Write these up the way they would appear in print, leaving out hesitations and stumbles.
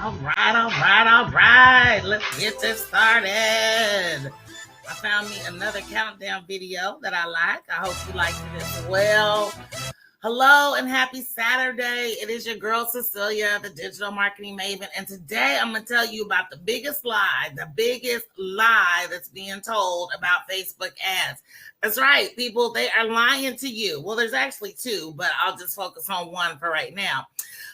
All right. Let's get this started. I found me another countdown video that I like. I hope you like it as well. Hello and happy Saturday. It is your girl Cecilia, the digital marketing maven. And today I'm going to tell you about the biggest lie that's being told about Facebook ads. That's right, people, they are lying to you. Well, there's actually two, but I'll just focus on one for right now.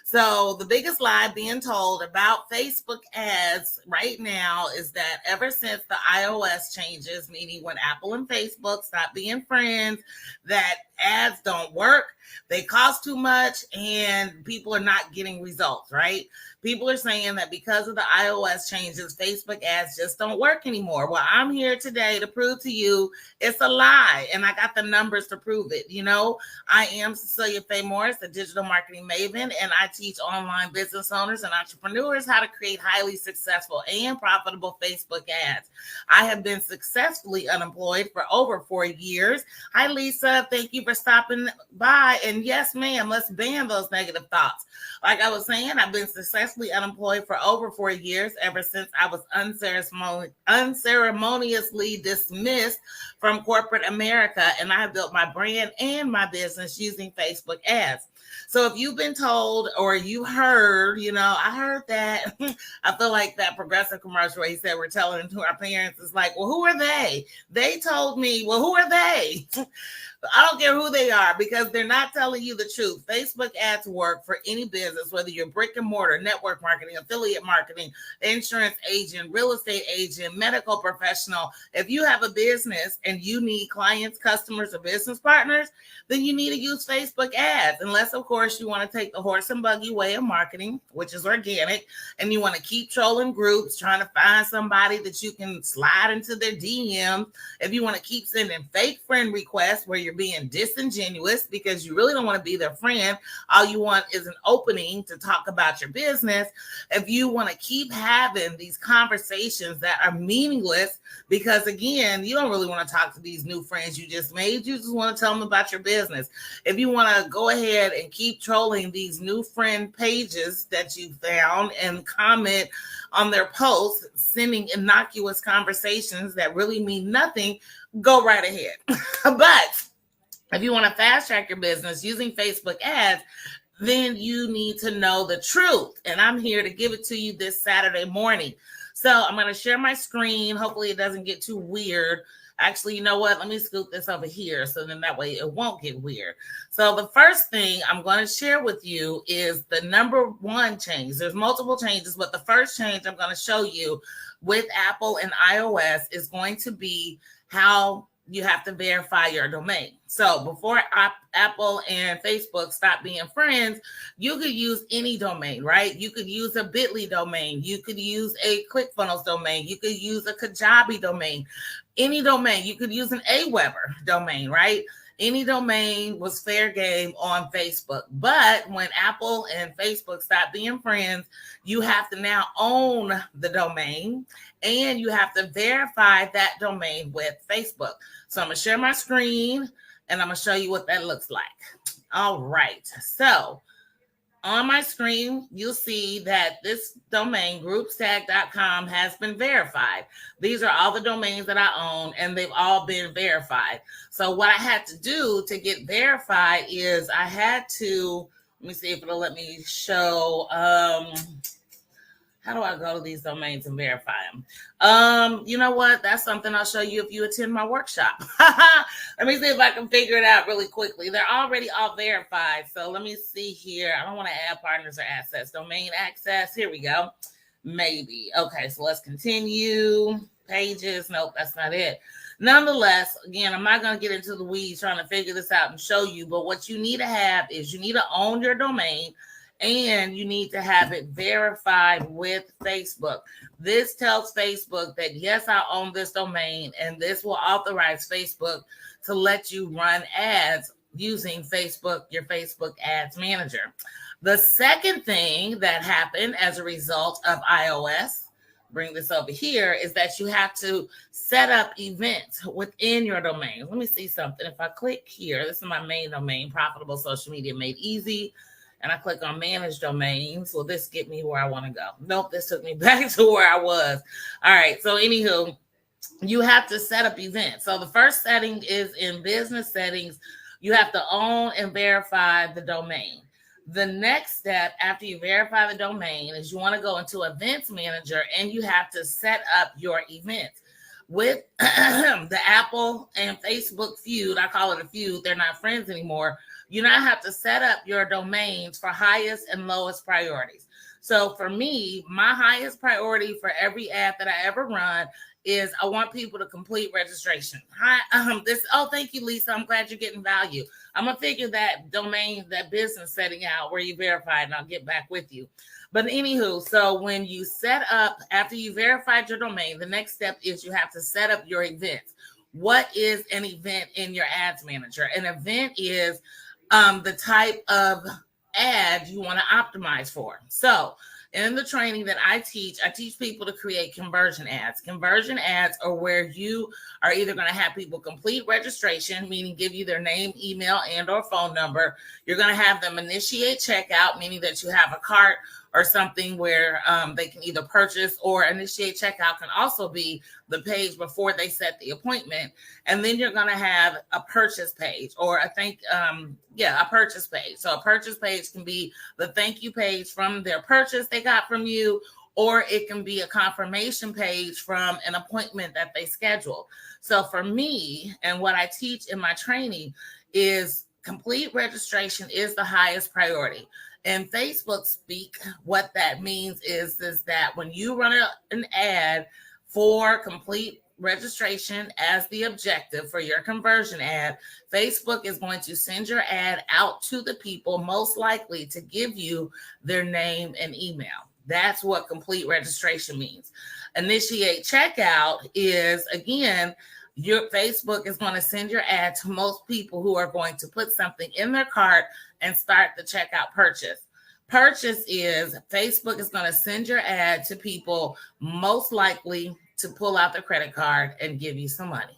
So the biggest lie being told about Facebook ads right now is that ever since the iOS changes, meaning when Apple and Facebook stop being friends, that ads don't work, they cost too much, and people are not getting results, right? People are saying that because of the iOS changes, Facebook ads just don't work anymore. Well, I'm here today to prove to you it's a lie, and I got the numbers to prove it. You know, I am Cecilia Faye Morris, the digital marketing maven, and I teach online business owners and entrepreneurs how to create highly successful and profitable Facebook ads. I have been successfully unemployed for over 4 years. Hi, Lisa. Thank you for stopping by. And yes, ma'am, let's ban those negative thoughts. Like I was saying, I've been successfully unemployed for over 4 years, ever since I was unceremoniously dismissed from corporate America, and I have built my brand and my business using Facebook ads. So if you've been told or you heard, I heard that, I feel like that Progressive commercial where he said we're telling to our parents, it's like, well, who are they? They told me, well, who are they? I don't care who they are, because they're not telling you the truth. Facebook ads work for any business, whether you're brick and mortar, network marketing, affiliate marketing, insurance agent, real estate agent, medical professional. If you have a business and you need clients, customers, or business partners, then you need to use Facebook ads. Unless, of course, you want to take the horse and buggy way of marketing, which is organic, and you want to keep trolling groups, trying to find somebody that you can slide into their DM. If you want to keep sending fake friend requests where you're being disingenuous because you really don't want to be their friend, all you want is an opening to talk about your business. If you want to keep having these conversations that are meaningless, because again, you don't really want to talk to these new friends you just made, you just want to tell them about your business. If you want to go ahead and keep trolling these new friend pages that you found and comment on their posts, sending innocuous conversations that really mean nothing, go right ahead. But if you want to fast track your business using Facebook ads, then you need to know the truth. And I'm here to give it to you this Saturday morning. So I'm going to share my screen. Hopefully it doesn't get too weird. Actually, you know what? Let me scoot this over here so then that way it won't get weird. So the first thing I'm going to share with you is the number one change. There's multiple changes, but the first change I'm going to show you with Apple and iOS is going to be how you have to verify your domain. So before Apple and Facebook stop being friends, you could use any domain, right? You could use a Bitly domain. You could use a ClickFunnels domain. You could use a Kajabi domain. Any domain. You could use an Aweber domain, right? Any domain was fair game on Facebook. But when Apple and Facebook stop being friends, you have to now own the domain and you have to verify that domain with Facebook. So I'm going to share my screen and I'm going to show you what that looks like. All right. So on my screen, you'll see that this domain, groupstag.com, has been verified. These are all the domains that I own, and they've all been verified. So what I had to do to get verified is I had to, let me see if it'll let me show, how do I go to these domains and verify them? You know what? That's something I'll show you if you attend my workshop. Let me see if I can figure it out really quickly. They're already all verified. So let me see here. I don't want to add partners or assets. Domain access. Here we go. Maybe. Okay, so let's continue. Pages. Nope, that's not it. Nonetheless, again, I'm not going to get into the weeds trying to figure this out and show you. But what you need to have is you need to own your domain. And you need to have it verified with Facebook. This tells Facebook that, yes, I own this domain, and this will authorize Facebook to let you run ads using Facebook, your Facebook Ads Manager. The second thing that happened as a result of iOS, bring this over here, is that you have to set up events within your domain. Let me see something. If I click here, this is my main domain, Profitable Social Media Made Easy. and I click on manage domains, will this get me where I want to go? Nope, this took me back to where I was. All right, so anywho, you have to set up events. So the first setting is in business settings. You have to own and verify the domain. The next step after you verify the domain is you want to go into Events Manager and you have to set up your events. With the Apple and Facebook feud, I call it a feud, they're not friends anymore. You now have to set up your domains for highest and lowest priorities. So for me, my highest priority for every ad that I ever run is I want people to complete registration. Thank you, Lisa. I'm glad you're getting value. I'm gonna figure that domain, that business setting out where you verify, and I'll get back with you. But anywho, so when you set up, after you verified your domain, the next step is you have to set up your events. What is an event in your ads manager? An event is the type of ad you want to optimize for. So in the training that I teach people to create conversion ads. Conversion ads are where you are either going to have people complete registration, meaning give you their name, email, and or phone number. You're going to have them initiate checkout, meaning that you have a cart or something where they can either purchase, or initiate checkout can also be the page before they set the appointment. And then you're going to have a purchase page, or a purchase page. So a purchase page can be the thank you page from their purchase they got from you, or it can be a confirmation page from an appointment that they scheduled. So for me, and what I teach in my training is complete registration is the highest priority. In Facebook speak, what that means is that when you run an ad for complete registration as the objective for your conversion ad, Facebook is going to send your ad out to the people most likely to give you their name and email. That's what complete registration means. Initiate checkout is, again, your Facebook is going to send your ad to most people who are going to put something in their cart and start the checkout purchase. Purchase is Facebook is going to send your ad to people most likely to pull out their credit card and give you some money.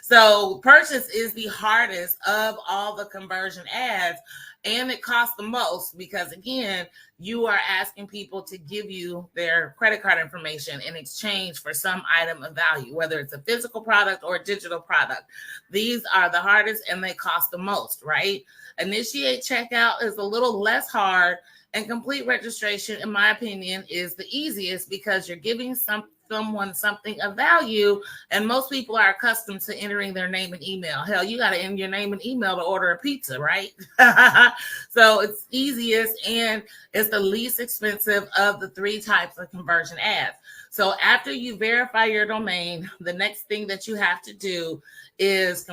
So purchase is the hardest of all the conversion ads, and it costs the most because, again, you are asking people to give you their credit card information in exchange for some item of value, whether it's a physical product or a digital product. These are the hardest and they cost the most, right? Initiate checkout is a little less hard, and complete registration, in my opinion, is the easiest because you're giving someone something of value, and most people are accustomed to entering their name and email. Hell, you got to enter your name and email to order a pizza, right? So it's easiest and it's the least expensive of the three types of conversion ads. So after you verify your domain, the next thing that you have to do is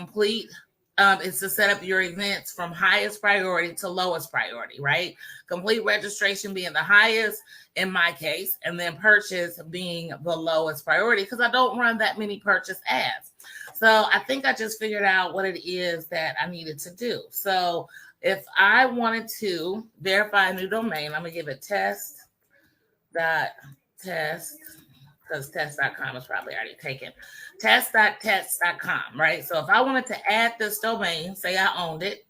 is to set up your events from highest priority to lowest priority, right? Complete registration being the highest in my case, and then purchase being the lowest priority because I don't run that many purchase ads. So I think I just figured out what it is that I needed to do. So if I wanted to verify a new domain, I'm going to give it test, because test.com is probably already taken. Test.test.com, right? So if I wanted to add this domain, say I owned it,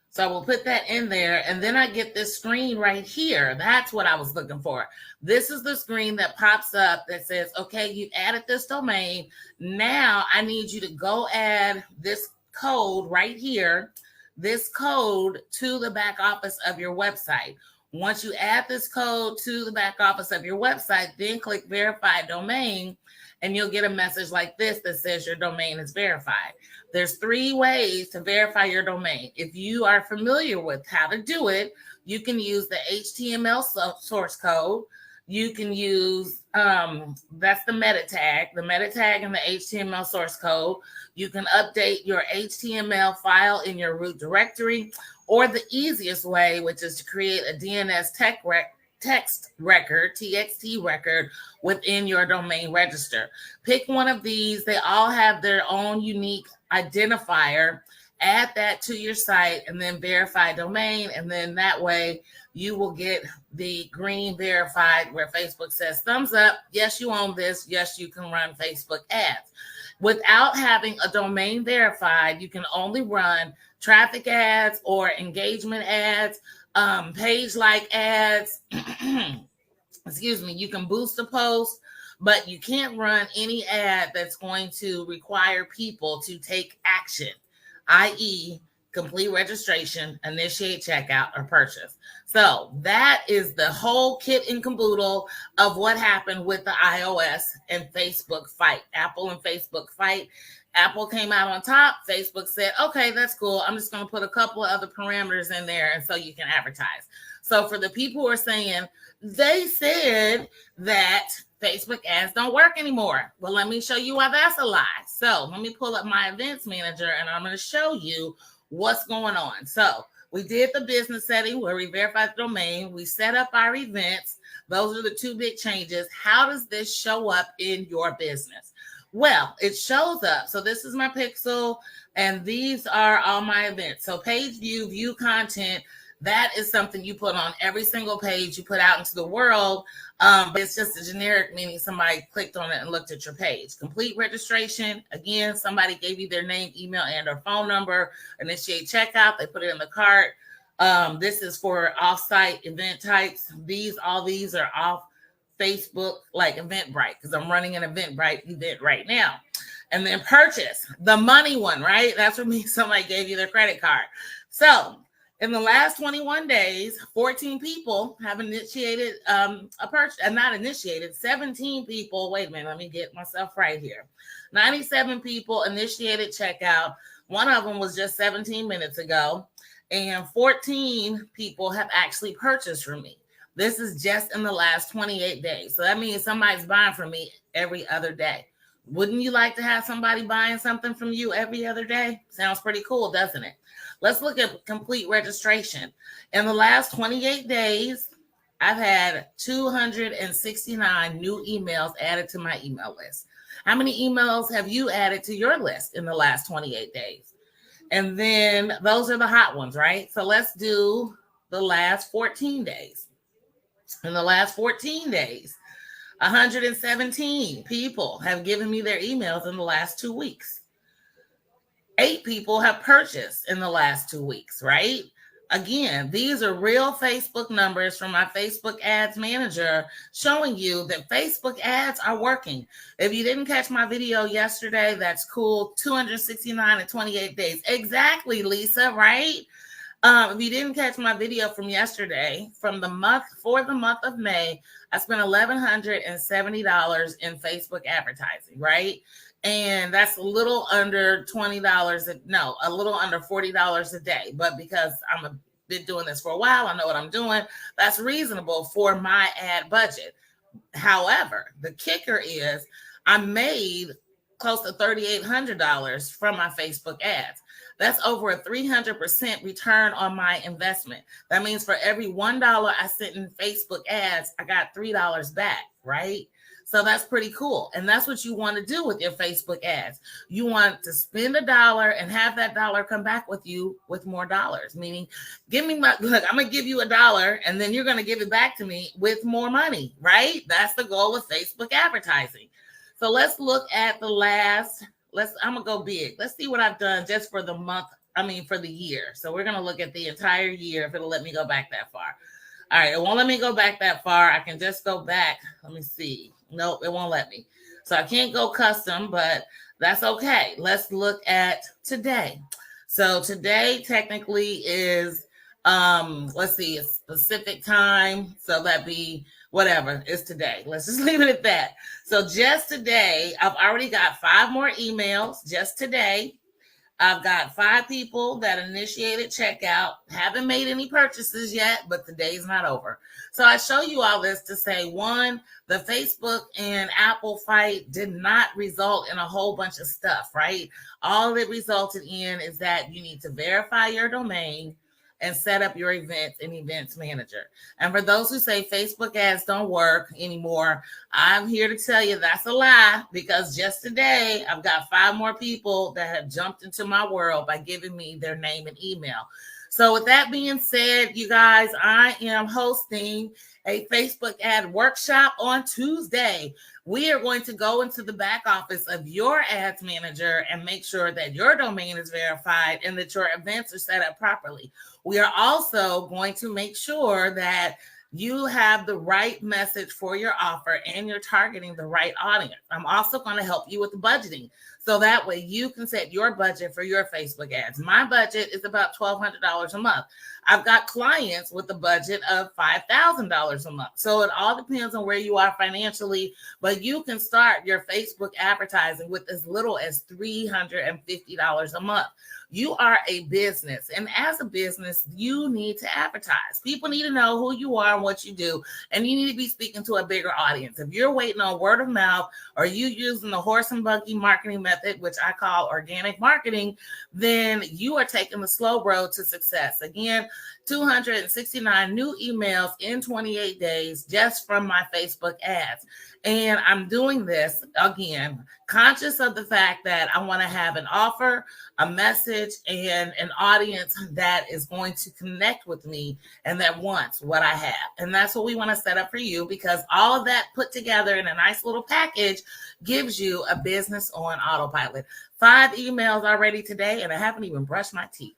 so I will put that in there, and then I get this screen right here. That's what I was looking for. This is the screen that pops up that says, okay, you've added this domain. Now I need you to go add this code right here, this code to the back office of your website. Once you add this code to the back office of your website, then click verify domain, and you'll get a message like this that says your domain is verified. There's 3 ways to verify your domain. If you are familiar with how to do it, you can use the HTML source code. You can use, that's the meta tag and the HTML source code. You can update your HTML file in your root directory, or the easiest way, which is to create a DNS text record, TXT record within your domain register. Pick one of these. They all have their own unique identifier. Add that to your site and then verify domain. And then that way you will get the green verified where Facebook says thumbs up. Yes, you own this. Yes, you can run Facebook ads. Without having a domain verified, you can only run traffic ads or engagement ads, page like ads. Excuse me, you can boost a post, but you can't run any ad that's going to require people to take action, i.e., complete registration, initiate checkout, or purchase. So that is the whole kit and caboodle of what happened with the iOS and Facebook fight. Apple and Facebook fight. Apple came out on top. Facebook said, okay, that's cool. I'm just going to put a couple of other parameters in there and so you can advertise. So for the people who are saying, they said that Facebook ads don't work anymore. Well, let me show you why that's a lie. So let me pull up my events manager and I'm going to show you what's going on. So we did the business setting where we verified the domain. We set up our events. Those are the two big changes. How does this show up in your business? Well, it shows up. So this is my pixel and these are all my events. So page view, view content. That is something you put on every single page you put out into the world. But it's just a generic, meaning somebody clicked on it and looked at your page. Complete registration. Again, somebody gave you their name, email, and or phone number. Initiate checkout. They put it in the cart. This is for off-site event types. All these are off Facebook, like Eventbrite, because I'm running an Eventbrite event right now. And then purchase, the money one, right? That's what means somebody gave you their credit card. So in the last 21 days, 14 people have initiated a purchase, and not initiated, 17 people. Wait a minute, let me get myself right here. 97 people initiated checkout. One of them was just 17 minutes ago, and 14 people have actually purchased from me. This is just in the last 28 days. So that means somebody's buying from me every other day. Wouldn't you like to have somebody buying something from you every other day? Sounds pretty cool, doesn't it? Let's look at complete registration. In the last 28 days, I've had 269 new emails added to my email list. How many emails have you added to your list in the last 28 days? And then those are the hot ones, right? So let's do the last 14 days. In the last 14 days, 117 people have given me their emails in the last 2 weeks. 8 people have purchased in the last 2 weeks, right? Again, these are real Facebook numbers from my Facebook ads manager showing you that Facebook ads are working. If you didn't catch my video yesterday, that's cool. 269 in 28 days. Exactly, Lisa, right? If you didn't catch my video from yesterday, for the month of May, I spent $1,170 in Facebook advertising, right? And that's a little under $20, a little under $40 a day. But because I've been doing this for a while, I know what I'm doing. That's reasonable for my ad budget. However, the kicker is I made close to $3,800 from my Facebook ads. That's over a 300% return on my investment. That means for every $1 I sent in Facebook ads, I got $3 back, right? So that's pretty cool. And that's what you want to do with your Facebook ads. You want to spend $1 and have that dollar come back with you with more dollars. Meaning, I'm going to give you $1 and then you're going to give it back to me with more money, right? That's the goal of Facebook advertising. So let's look at I'm going to go big. Let's see what I've done just for the month. For the year. So we're going to look at the entire year if it'll let me go back that far. All right. It won't let me go back that far. I can just go back. Let me see. Nope, it won't let me. So I can't go custom, but that's okay. Let's look at today. So today technically is, let's see, it's specific time. So that'd be whatever. It's today. Let's just leave it at that. So just today, I've already got 5 more emails just today. I've got 5 people that initiated checkout. Haven't made any purchases yet, but the day's not over. So I show you all this to say, 1, the Facebook and Apple fight did not result in a whole bunch of stuff, right? All it resulted in is that you need to verify your domain and set up your events in Events Manager. And for those who say Facebook ads don't work anymore, I'm here to tell you that's a lie, because just today I've got 5 more people that have jumped into my world by giving me their name and email. So with that being said, you guys, I am hosting a Facebook ad workshop on Tuesday. We are going to go into the back office of your ads manager and make sure that your domain is verified and that your events are set up properly. We are also going to make sure that you have the right message for your offer and you're targeting the right audience. I'm also going to help you with the budgeting. So that way you can set your budget for your Facebook ads. My budget is about $1,200 a month. I've got clients with a budget of $5,000 a month. So it all depends on where you are financially, but you can start your Facebook advertising with as little as $350 a month. You are a business, and as a business, you need to advertise. People need to know who you are and what you do, and you need to be speaking to a bigger audience. If you're waiting on word of mouth or you using the horse and buggy marketing method, which I call organic marketing, then you are taking the slow road to success. Again, 269 new emails in 28 days just from my Facebook ads. And I'm doing this, again, conscious of the fact that I want to have an offer, a message, and an audience that is going to connect with me and that wants what I have. And that's what we want to set up for you, because all of that put together in a nice little package gives you a business on autopilot. 5 emails already today, and I haven't even brushed my teeth.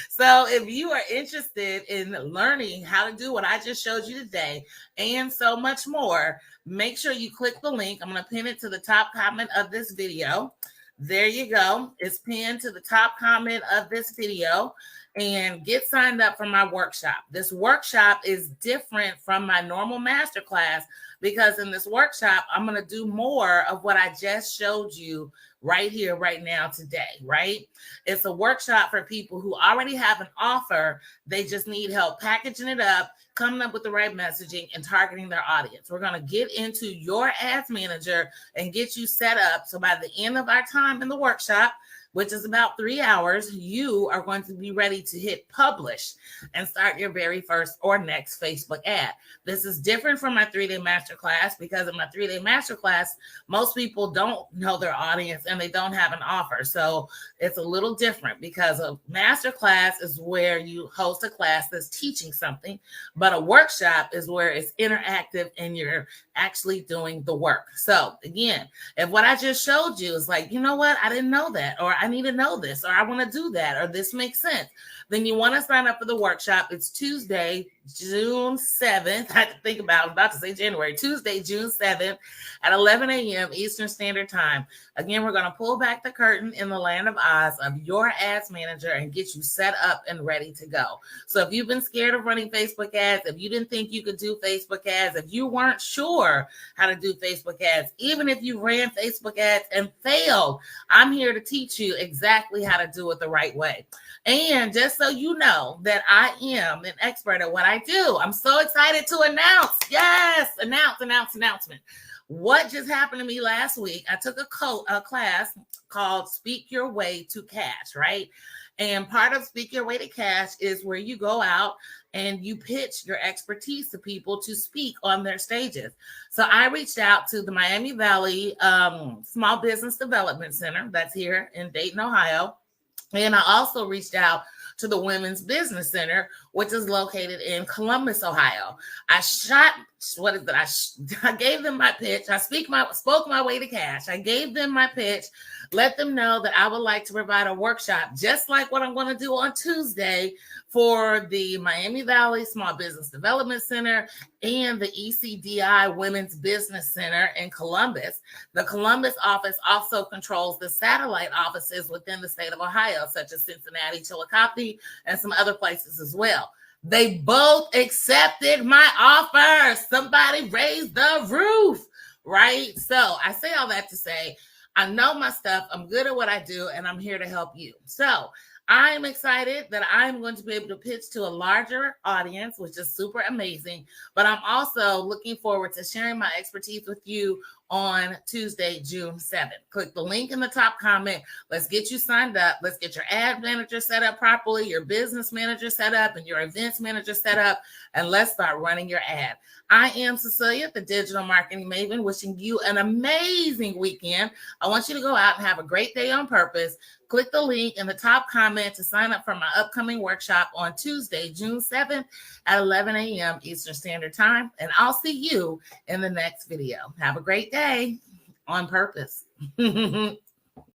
So if you are interested in learning how to do what I just showed you today and so much more, make sure you click the link. I'm going to pin it to the top comment of this video. There you go. It's pinned to the top comment of this video, and get signed up for my workshop. This workshop is different from my normal masterclass because in this workshop, I'm going to do more of what I just showed you right here, right now, today, right? It's a workshop for people who already have an offer. They just need help packaging it up, coming up with the right messaging, and targeting their audience. We're going to get into your ads manager and get you set up. So by the end of our time in the workshop, which is about 3 hours, you are going to be ready to hit publish and start your very first or next Facebook ad. This is different from my 3-day masterclass because in my 3-day masterclass, most people don't know their audience and they don't have an offer. So it's a little different because a masterclass is where you host a class that's teaching something, but a workshop is where it's interactive and you're actually doing the work. So again, if what I just showed you is like, you know what, I didn't know that, or I need to know this, or I want to do that, or this makes sense, then you want to sign up for the workshop. It's Tuesday, June 7th. I had to think about, I was about to say January, Tuesday, June 7th at 11 a.m. Eastern Standard Time. Again, we're going to pull back the curtain in the land of Oz of your ads manager and get you set up and ready to go. So if you've been scared of running Facebook ads, if you didn't think you could do Facebook ads, if you weren't sure how to do Facebook ads, even if you ran Facebook ads and failed, I'm here to teach you exactly how to do it the right way. And just so you know that I am an expert at what I do, I'm so excited to announce, announcement. What just happened to me last week, I took a class called Speak Your Way to Cash, right? And part of Speak Your Way to Cash is where you go out and you pitch your expertise to people to speak on their stages. So I reached out to the Miami Valley Small Business Development Center that's here in Dayton, Ohio. And I also reached out to the Women's Business Center, which is located in Columbus, Ohio. I gave them my pitch. I spoke my way to cash. I gave them my pitch, let them know that I would like to provide a workshop, just like what I'm going to do on Tuesday for the Miami Valley Small Business Development Center and the ECDI Women's Business Center in Columbus. The Columbus office also controls the satellite offices within the state of Ohio, such as Cincinnati, Chillicothe, and some other places as well. They both accepted my offer. Somebody raised the roof, right? So I say all that to say, I know my stuff. I'm good at what I do, and I'm here to help you. So I'm excited that I'm going to be able to pitch to a larger audience, which is super amazing. But I'm also looking forward to sharing my expertise with you on Tuesday, June 7th. Click the link in the top comment. Let's get you signed up. Let's get your ad manager set up properly, your business manager set up, and your events manager set up, and let's start running your ad. I am Cecilia, the digital marketing maven, wishing you an amazing weekend. I want you to go out and have a great day on purpose. Click the link in the top comment to sign up for my upcoming workshop on Tuesday, June 7th at 11 a.m. Eastern Standard Time. And I'll see you in the next video. Have a great day on purpose.